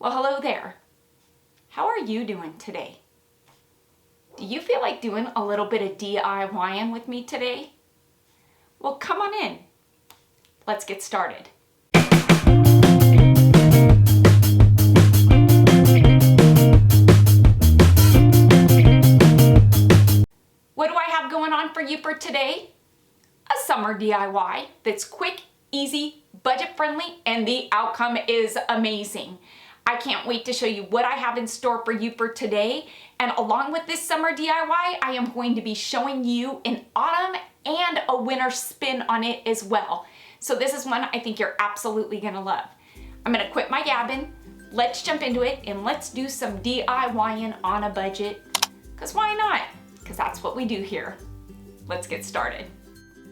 Well, hello there. How are you doing today? Do you feel like doing a little bit of DIYing with me today? Well, come on in. Let's get started. What do I have going on for you for today? A summer DIY that's quick, easy, budget-friendly, and the outcome is amazing. I can't wait to show you what I have in store for you for today. And along with this summer DIY, I am going to be showing you an autumn and a winter spin on it as well. So this is one I think you're absolutely gonna love. I'm gonna quit my gabbing, let's jump into it, and let's do some DIYing on a budget. Because why not? Because that's what we do here. Let's get started.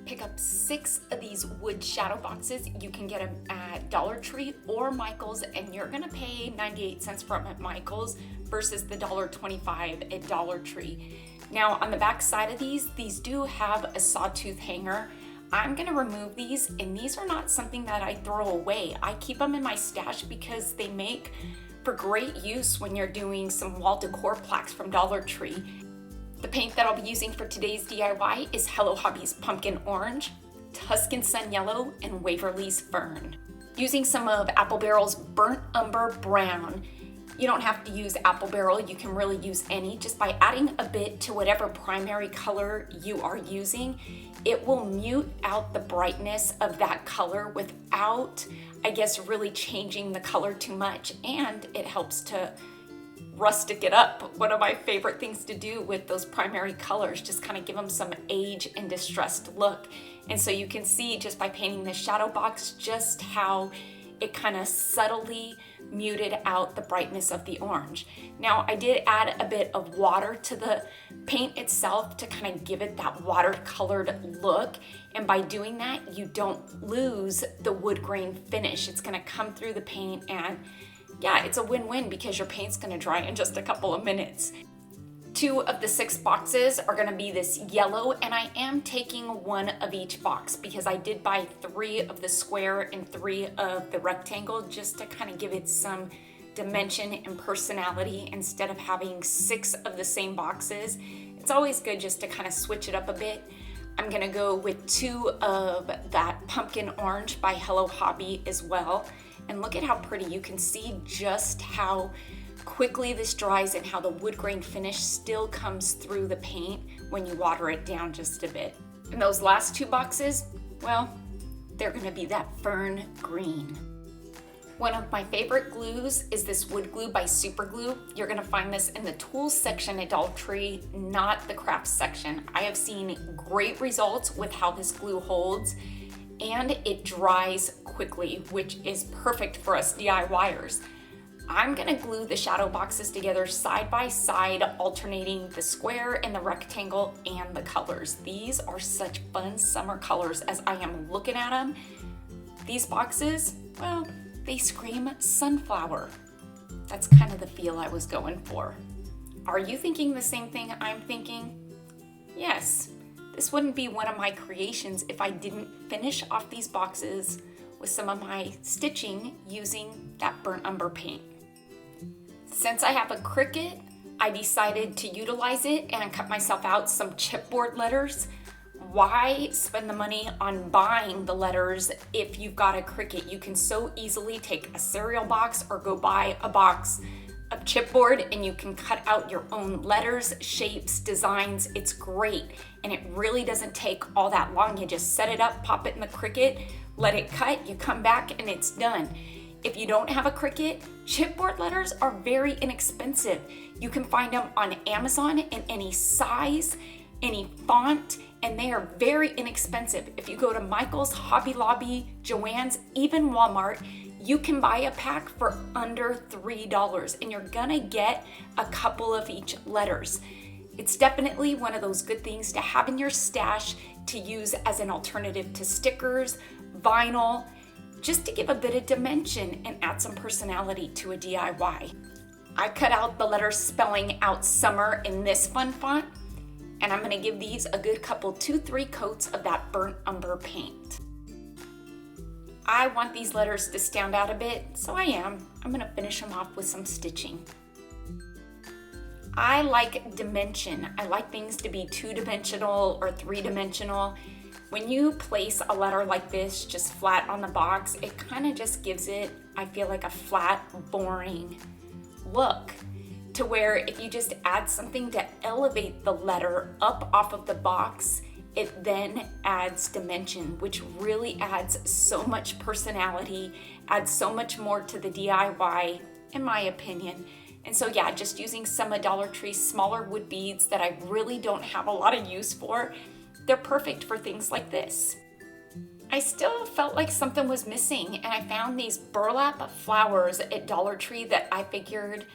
Pick up 6 of these wood shadow boxes. You can get them at Dollar Tree or Michael's, and you're gonna pay 98 cents for them at Michael's versus the $1.25 at Dollar Tree. Now on the back side of these do have a sawtooth hanger. I'm gonna remove these, and these are not something that I throw away. I keep them in my stash because they make for great use when you're doing some wall decor plaques from Dollar Tree. The paint that I'll be using for today's DIY is Hello Hobby's Pumpkin Orange, Tuscan Sun Yellow, and Waverly's Fern. Using some of Apple Barrel's Burnt Umber Brown. You don't have to use Apple Barrel, you can really use any. Just by adding a bit to whatever primary color you are using, it will mute out the brightness of that color without, I guess, really changing the color too much, and it helps to rustic it up. One of my favorite things to do with those primary colors, just kind of give them some age and distressed look. And so you can see just by painting this shadow box just how it kind of subtly muted out the brightness of the orange. Now I did add a bit of water to the paint itself to kind of give it that watercolored look, and by doing that you don't lose the wood grain finish. It's going to come through the paint, and yeah, it's a win-win because your paint's gonna dry in just a couple of minutes. 2 of the 6 boxes are gonna be this yellow, and I am taking 1 of each box because I did buy 3 of the square and 3 of the rectangle just to kind of give it some dimension and personality instead of having 6 of the same boxes. It's always good just to kind of switch it up a bit. I'm gonna go with 2 of that pumpkin orange by Hello Hobby as well. And look at how pretty. You can see just how quickly this dries and how the wood grain finish still comes through the paint when you water it down just a bit. And those last 2 boxes, well, they're gonna be that fern green. One of my favorite glues is this wood glue by Super Glue. You're gonna find this in the tools section at Dollar Tree, not the crafts section. I have seen great results with how this glue holds, and it dries quickly, which is perfect for us DIYers. I'm gonna glue the shadow boxes together side by side, alternating the square and the rectangle and the colors. These are such fun summer colors as I am looking at them. These boxes, well, they scream sunflower. That's kind of the feel I was going for. Are you thinking the same thing I'm thinking? Yes. This wouldn't be one of my creations if I didn't finish off these boxes with some of my stitching using that burnt umber paint. Since I have a Cricut, I decided to utilize it and cut myself out some chipboard letters. Why spend the money on buying the letters if you've got a Cricut? You can so easily take a cereal box or go buy a box of chipboard and you can cut out your own letters, shapes, designs. It's great, and it really doesn't take all that long. You just set it up, pop it in the Cricut, let it cut, you come back and it's done. If you don't have a Cricut, chipboard letters are very inexpensive. You can find them on Amazon in any size, any font, and they are very inexpensive. If you go to Michael's, Hobby Lobby, Joann's, even Walmart, you can buy a pack for under $3, and you're gonna get a couple of each letters. It's definitely one of those good things to have in your stash to use as an alternative to stickers, vinyl, just to give a bit of dimension and add some personality to a DIY. I cut out the letters spelling out summer in this fun font, and I'm gonna give these a good couple 2-3 coats of that burnt umber paint. I want these letters to stand out a bit, so I am. I'm gonna finish them off with some stitching. I like dimension. I like things to be 2-dimensional or 3-dimensional. When you place a letter like this just flat on the box, it kind of just gives it, I feel like, a flat, boring look. To where if you just add something to elevate the letter up off of the box, it then adds dimension, which really adds so much personality, adds so much more to the DIY, in my opinion. And so yeah, just using some of Dollar Tree's smaller wood beads that I really don't have a lot of use for, they're perfect for things like this. I still felt like something was missing, and I found these burlap flowers at Dollar Tree that I figured,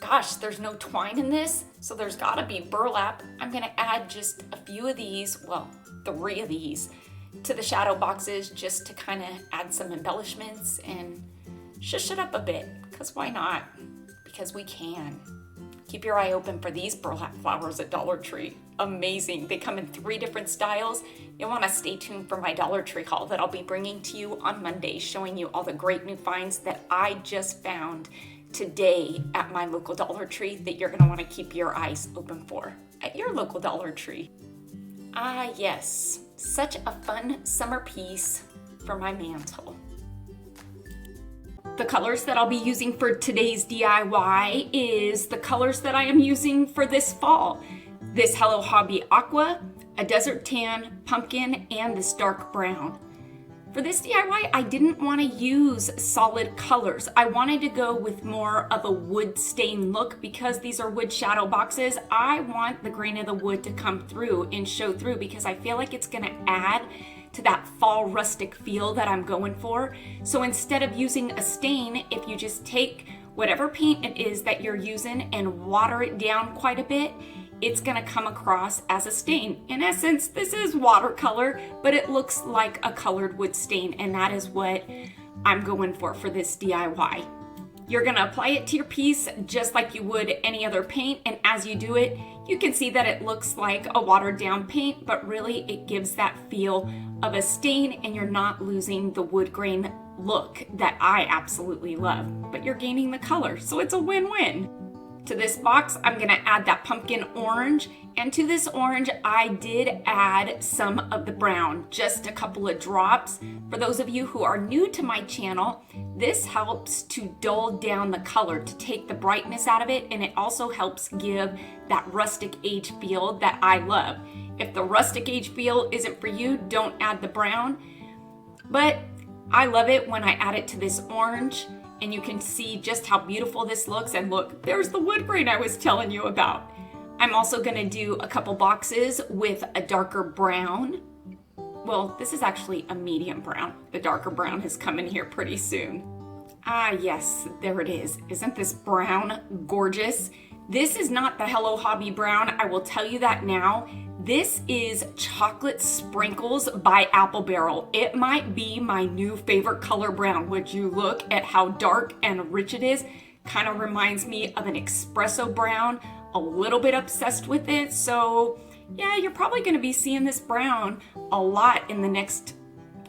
gosh, there's no twine in this, so there's gotta be burlap. I'm gonna add just a few of these, well, 3 of these, to the shadow boxes just to kind of add some embellishments and shush it up a bit, because why not? Because we can. Keep your eye open for these burlap flowers at Dollar Tree. Amazing. They come in 3 different styles. You'll want to stay tuned for my Dollar Tree haul that I'll be bringing to you on Monday, showing you all the great new finds that I just found today at my local Dollar Tree that you're going to want to keep your eyes open for at your local Dollar Tree. Ah yes, such a fun summer piece for my mantle. The colors that I'll be using for today's DIY is the colors that I am using for this fall. This Hello Hobby Aqua, a Desert Tan, Pumpkin, and this dark brown. For this DIY, I didn't want to use solid colors. I wanted to go with more of a wood stain look because these are wood shadow boxes. I want the grain of the wood to come through and show through because I feel like it's going to add to that fall rustic feel that I'm going for. So instead of using a stain, if you just take whatever paint it is that you're using and water it down quite a bit, it's gonna come across as a stain. In essence, this is watercolor, but it looks like a colored wood stain, and that is what I'm going for this DIY. You're gonna apply it to your piece just like you would any other paint, and as you do it, you can see that it looks like a watered down paint, but really it gives that feel of a stain, and you're not losing the wood grain look that I absolutely love, but you're gaining the color, so it's a win-win. To this box, I'm gonna add that pumpkin orange, and to this orange, I did add some of the brown, just a couple of drops. For those of you who are new to my channel, this helps to dull down the color, to take the brightness out of it, and it also helps give that rustic age feel that I love. If the rustic age feel isn't for you, don't add the brown, but I love it when I add it to this orange. And you can see just how beautiful this looks. And look, there's the wood grain I was telling you about. I'm also gonna do a couple boxes with a darker brown. Well, this is actually a medium brown. The darker brown is coming here pretty soon. Ah, yes, there it is. Isn't this brown gorgeous? This is not the Hello Hobby brown, I will tell you that now. This is Chocolate Sprinkles by Apple Barrel. It might be my new favorite color brown. Would you look at how dark and rich it is? Kind of reminds me of an espresso brown, a little bit obsessed with it. So yeah, you're probably gonna be seeing this brown a lot in the next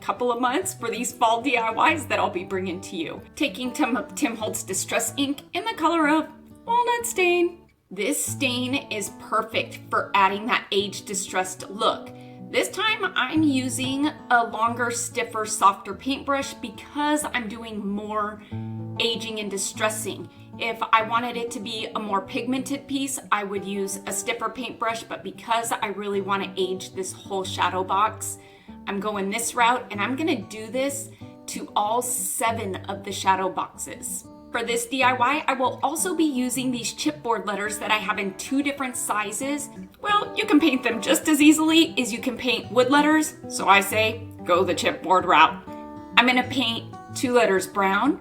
couple of months for these fall DIYs that I'll be bringing to you. Taking Tim Holtz Distress ink in the color of Walnut Stain. This stain is perfect for adding that age-distressed look. This time I'm using a longer, stiffer, softer paintbrush because I'm doing more aging and distressing. If I wanted it to be a more pigmented piece, I would use a stiffer paintbrush, but because I really want to age this whole shadow box, I'm going this route, and I'm gonna do this to all 7 of the shadow boxes. For this DIY, I will also be using these chipboard letters that I have in 2 different sizes. Well, you can paint them just as easily as you can paint wood letters, so I say go the chipboard route. I'm gonna paint 2 letters brown,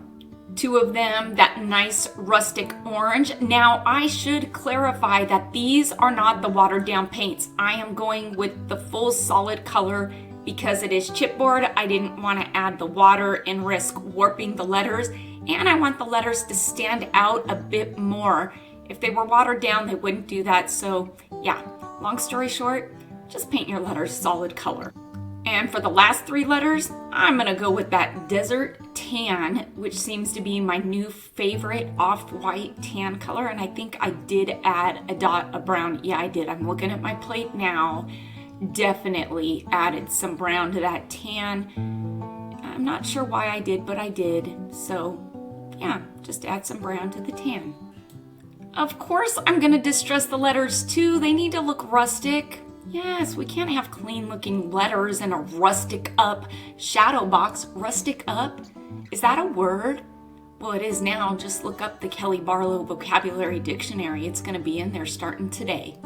2 of them that nice rustic orange. Now, I should clarify that these are not the watered down paints. I am going with the full solid color because it is chipboard. I didn't want to add the water and risk warping the letters. And I want the letters to stand out a bit more. If they were watered down, they wouldn't do that. So yeah, long story short, just paint your letters solid color. And for the last 3 letters, I'm gonna go with that Desert Tan, which seems to be my new favorite off-white tan color. And I think I did add a dot of brown. Yeah, I did. I'm looking at my plate now. Definitely added some brown to that tan. I'm not sure why I did, but I did. So yeah, just add some brown to the tan. Of course, I'm gonna distress the letters too. They need to look rustic. Yes, we can't have clean looking letters in a rustic up shadow box. Rustic up? Is that a word? Well, it is now. Just look up the Kelly Barlow Vocabulary Dictionary. It's gonna be in there starting today.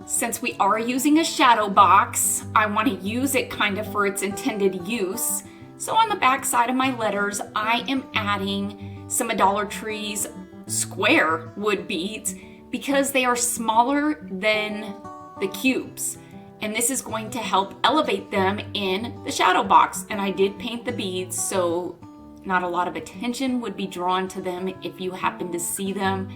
Since we are using a shadow box, I want to use it kind of for its intended use. So on the back side of my letters, I am adding some of Dollar Tree's square wood beads because they are smaller than the cubes. And this is going to help elevate them in the shadow box. And I did paint the beads, so not a lot of attention would be drawn to them if you happen to see them.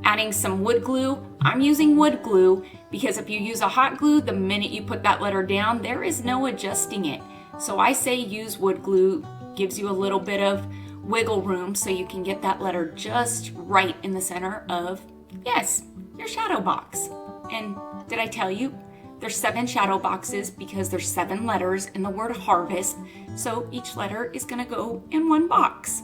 Adding some wood glue. I'm using wood glue because if you use a hot glue, the minute you put that letter down, there is no adjusting it. So I say use wood glue. Gives you a little bit of wiggle room so you can get that letter just right in the center of, yes, your shadow box. And did I tell you? There's 7 shadow boxes because there's 7 letters in the word harvest. So each letter is gonna go in one box.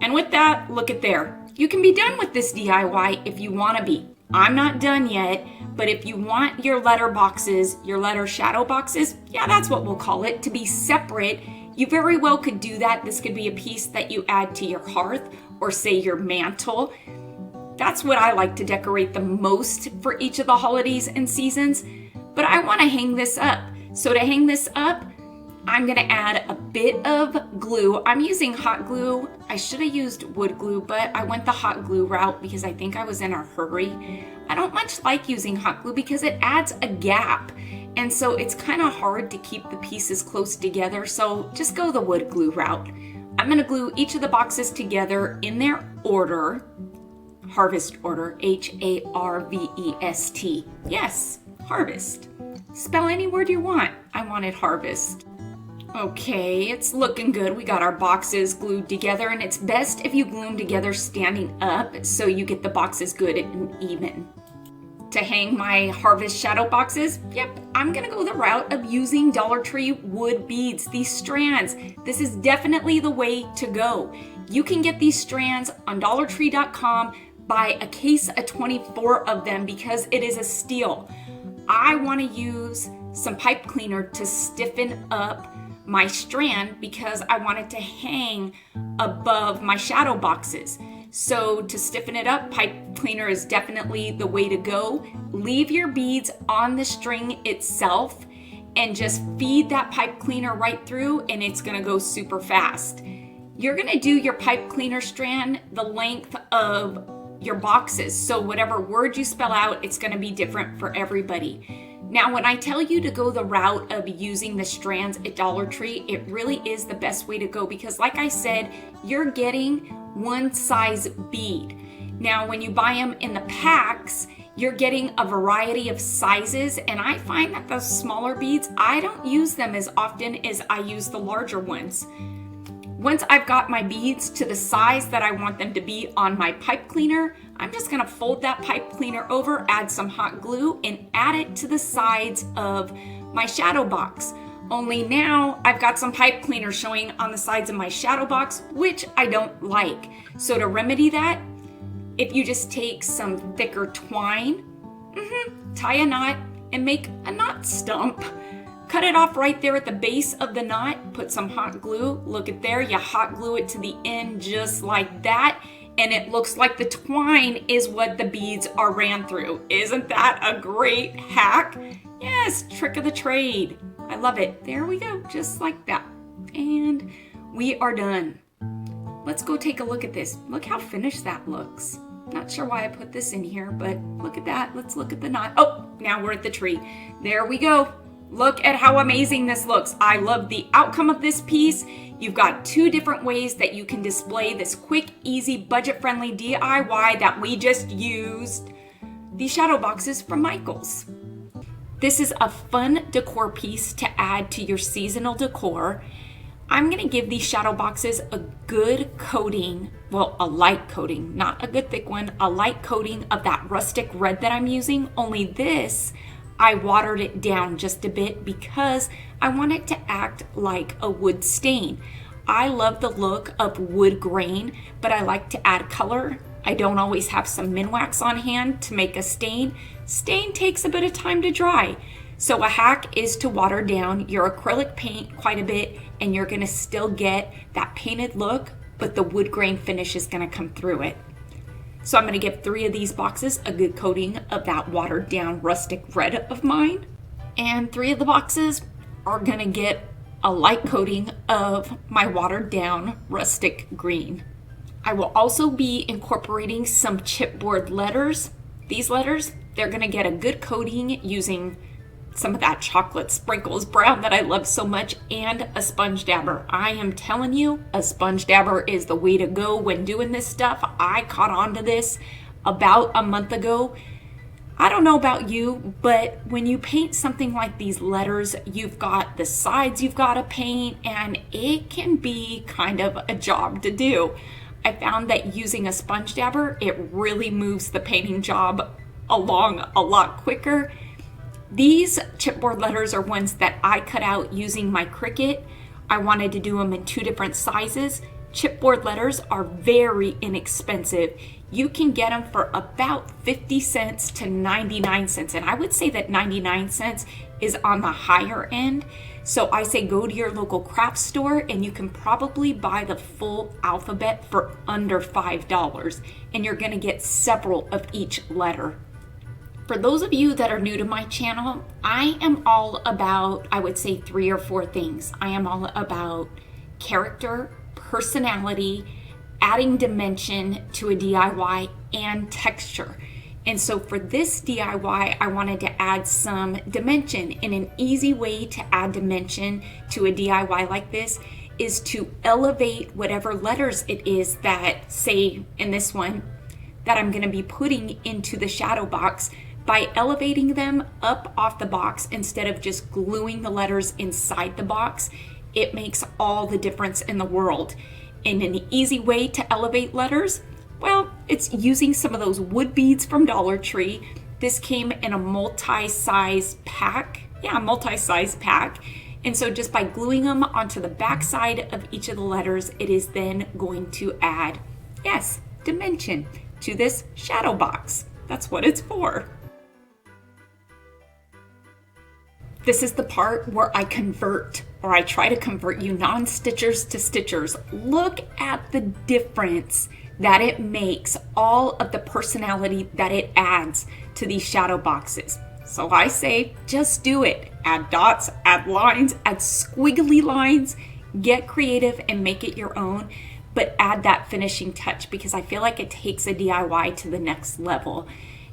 And with that, look at there. You can be done with this DIY if you wanna be. I'm not done yet, but if you want your letter boxes, your letter shadow boxes, yeah, that's what we'll call it, to be separate, you very well could do that. This could be a piece that you add to your hearth or say your mantle. That's what I like to decorate the most for each of the holidays and seasons, but I wanna hang this up. So to hang this up, I'm gonna add a bit of glue. I'm using hot glue. I should have used wood glue, but I went the hot glue route because I think I was in a hurry. I don't much like using hot glue because it adds a gap. And so it's kind of hard to keep the pieces close together. So just go the wood glue route. I'm gonna glue each of the boxes together in their order. Harvest order, H-A-R-V-E-S-T. Yes, harvest. Spell any word you want. I wanted harvest. Okay, it's looking good. We got our boxes glued together, and it's best if you glue them together standing up so you get the boxes good and even. To hang my harvest shadow boxes, yep, I'm gonna go the route of using Dollar Tree wood beads, these strands. This is definitely the way to go. You can get these strands on dollartree.com, buy a case of 24 of them because it is a steal. I wanna use some pipe cleaner to stiffen up my strand because I want it to hang above my shadow boxes. So to stiffen it up, pipe cleaner is definitely the way to go. Leave your beads on the string itself and just feed that pipe cleaner right through and it's gonna go super fast. You're gonna do your pipe cleaner strand the length of your boxes. So whatever word you spell out, it's gonna be different for everybody. Now, when I tell you to go the route of using the strands at Dollar Tree, it really is the best way to go because like I said, you're getting one size bead. Now, when you buy them in the packs, you're getting a variety of sizes, and I find that those smaller beads, I don't use them as often as I use the larger ones. Once I've got my beads to the size that I want them to be on my pipe cleaner, I'm just gonna fold that pipe cleaner over, add some hot glue, and add it to the sides of my shadow box. Only now I've got some pipe cleaner showing on the sides of my shadow box, which I don't like. So to remedy that, if you just take some thicker twine, tie a knot, and make a knot stump. Cut it off right there at the base of the knot, put some hot glue, look at there, you hot glue it to the end just like that, and it looks like the twine is what the beads are ran through. Isn't that a great hack? Yes, trick of the trade. I love it. There we go, just like that. And we are done. Let's go take a look at this. Look how finished that looks. Not sure why I put this in here, but look at that. Let's look at the knot. Oh, now we're at the tree. There we go. Look at how amazing this looks. I love the outcome of this piece. You've got 2 different ways that you can display this quick, easy, budget-friendly DIY that we just used. These shadow boxes from Michaels. This is a fun decor piece to add to your seasonal decor. I'm gonna give these shadow boxes a good coating, well, a light coating, not a good thick one, a light coating of that rustic red that I'm using, only this, I watered it down just a bit because I want it to act like a wood stain. I love the look of wood grain, but I like to add color. I don't always have some Minwax on hand to make a stain. Stain takes a bit of time to dry. So a hack is to water down your acrylic paint quite a bit, and you're gonna still get that painted look, but the wood grain finish is gonna come through it. So I'm gonna give 3 of these boxes a good coating of that watered down rustic red of mine. And 3 of the boxes are gonna get a light coating of my watered down rustic green. I will also be incorporating some chipboard letters. These letters, they're gonna get a good coating using some of that chocolate sprinkles brown that I love so much, and a sponge dabber. I am telling you, a sponge dabber is the way to go when doing this stuff. I caught on to this about a month ago. I don't know about you, but when you paint something like these letters, you've got the sides you've got to paint, and it can be kind of a job to do. I found that using a sponge dabber, it really moves the painting job along a lot quicker. These chipboard letters are ones that I cut out using my Cricut. I wanted to do them in 2 different sizes. Chipboard letters are very inexpensive. You can get them for about 50 cents to 99 cents. And I would say that 99 cents is on the higher end. So I say go to your local craft store and you can probably buy the full alphabet for under $5. And you're gonna get several of each letter. For those of you that are new to my channel, I am all about, I would say 3 or 4 things. I am all about character, personality, adding dimension to a DIY, and texture. And so for this DIY, I wanted to add some dimension. And an easy way to add dimension to a DIY like this is to elevate whatever letters it is that, say in this one, that I'm gonna be putting into the shadow box, by elevating them up off the box instead of just gluing the letters inside the box. It makes all the difference in the world. And an easy way to elevate letters, well, it's using some of those wood beads from Dollar Tree. This came in a multi-size pack. Yeah, multi-size pack. And so just by gluing them onto the back side of each of the letters, it is then going to add, yes, dimension to this shadow box. That's what it's for. This is the part where I convert, or I try to convert you non-stitchers to stitchers. Look at the difference that it makes, all of the personality that it adds to these shadow boxes. So I say, just do it. Add dots, add lines, add squiggly lines, get creative and make it your own, but add that finishing touch because I feel like it takes a DIY to the next level.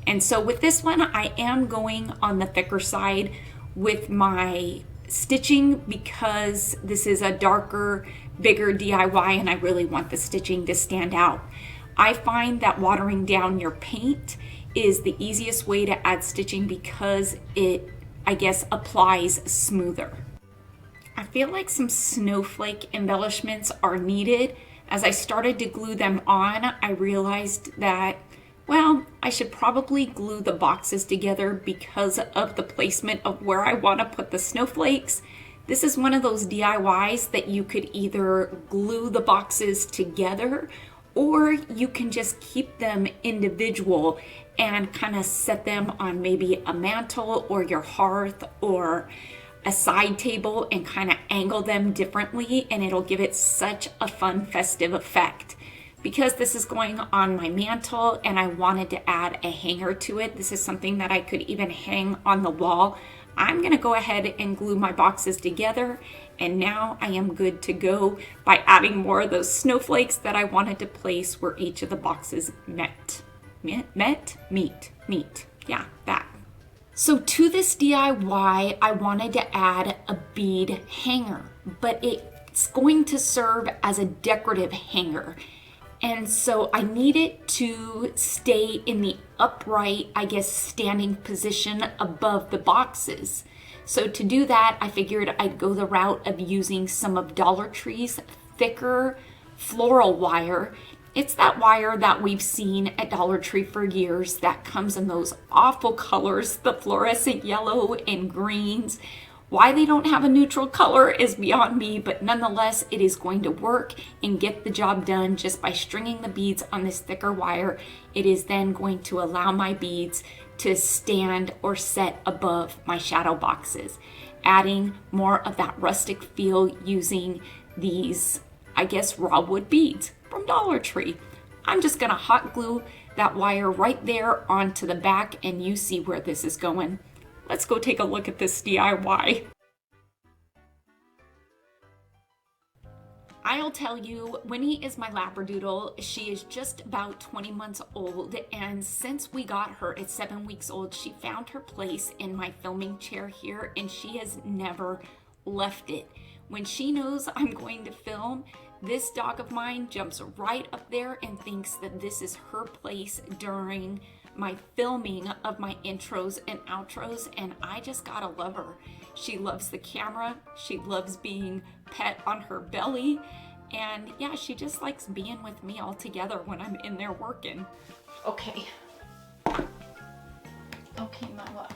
And so with this one, I am going on the thicker side with my stitching because this is a darker, bigger DIY and I really want the stitching to stand out. I find that watering down your paint is the easiest way to add stitching because it, I guess, applies smoother. I feel like some snowflake embellishments are needed. As I started to glue them on, I realized that, well, I should probably glue the boxes together because of the placement of where I want to put the snowflakes. This is one of those DIYs that you could either glue the boxes together or you can just keep them individual and kind of set them on maybe a mantle or your hearth or a side table and kind of angle them differently, and it'll give it such a fun festive effect. Because this is going on my mantle and I wanted to add a hanger to it, this is something that I could even hang on the wall. I'm gonna go ahead and glue my boxes together, and now I am good to go by adding more of those snowflakes that I wanted to place where each of the boxes meet. Yeah, that. So to this DIY, I wanted to add a bead hanger, but it's going to serve as a decorative hanger. And so I need it to stay in the upright, I guess, standing position above the boxes. So to do that, I figured I'd go the route of using some of Dollar Tree's thicker floral wire. It's that wire that we've seen at Dollar Tree for years that comes in those awful colors, the fluorescent yellow and greens. Why they don't have a neutral color is beyond me, but nonetheless, it is going to work and get the job done just by stringing the beads on this thicker wire. It is then going to allow my beads to stand or set above my shadow boxes, adding more of that rustic feel using these, I guess, raw wood beads from Dollar Tree. I'm just gonna hot glue that wire right there onto the back, and you see where this is going. Let's go take a look at this DIY. I'll tell you, Winnie is my Labradoodle. She is just about 20 months old, and since we got her at 7 weeks old, she found her place in my filming chair here, and she has never left it. When she knows I'm going to film, this dog of mine jumps right up there and thinks that this is her place during my filming of my intros and outros, and I just gotta love her. She loves the camera, she loves being pet on her belly, and yeah, she just likes being with me all together when I'm in there working. Okay, my love.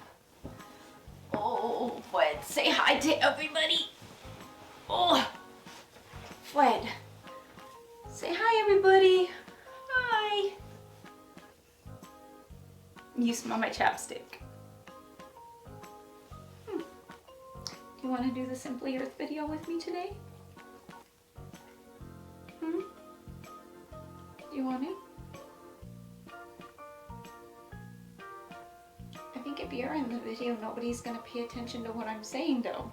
Oh, Fred, say hi to everybody. Oh, Fred, say hi everybody. Hi. You smell my chapstick. Do you want to do the Simply Earth video with me today? Do you want to? I think if you're in the video, nobody's going to pay attention to what I'm saying though.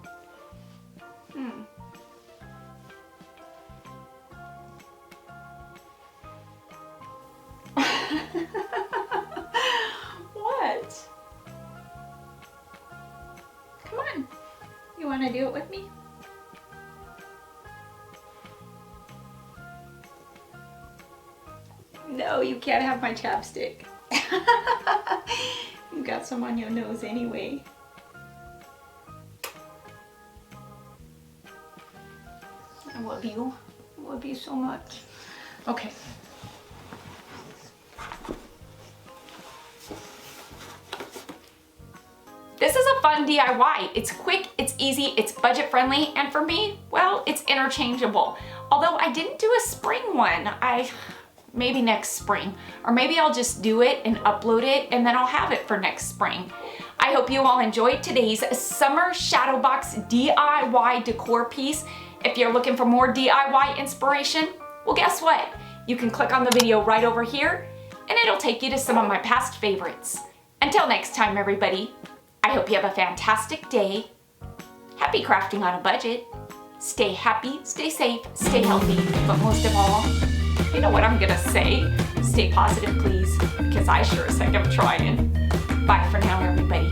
What? Come on. You want to do it with me? No, you can't have my chapstick. You got some on your nose anyway. I love you. I love you so much. Okay. This is a fun DIY. It's quick, it's easy, it's budget friendly, and for me, well, it's interchangeable. Although I didn't do a spring one. Maybe next spring, or maybe I'll just do it and upload it and then I'll have it for next spring. I hope you all enjoyed today's summer shadow box DIY decor piece. If you're looking for more DIY inspiration, well, guess what? You can click on the video right over here and it'll take you to some of my past favorites. Until next time, everybody, I hope you have a fantastic day. Happy crafting on a budget. Stay happy, stay safe, stay healthy, but most of all, you know what I'm gonna say? Stay positive, please, because I sure as heck am trying. Bye for now, everybody.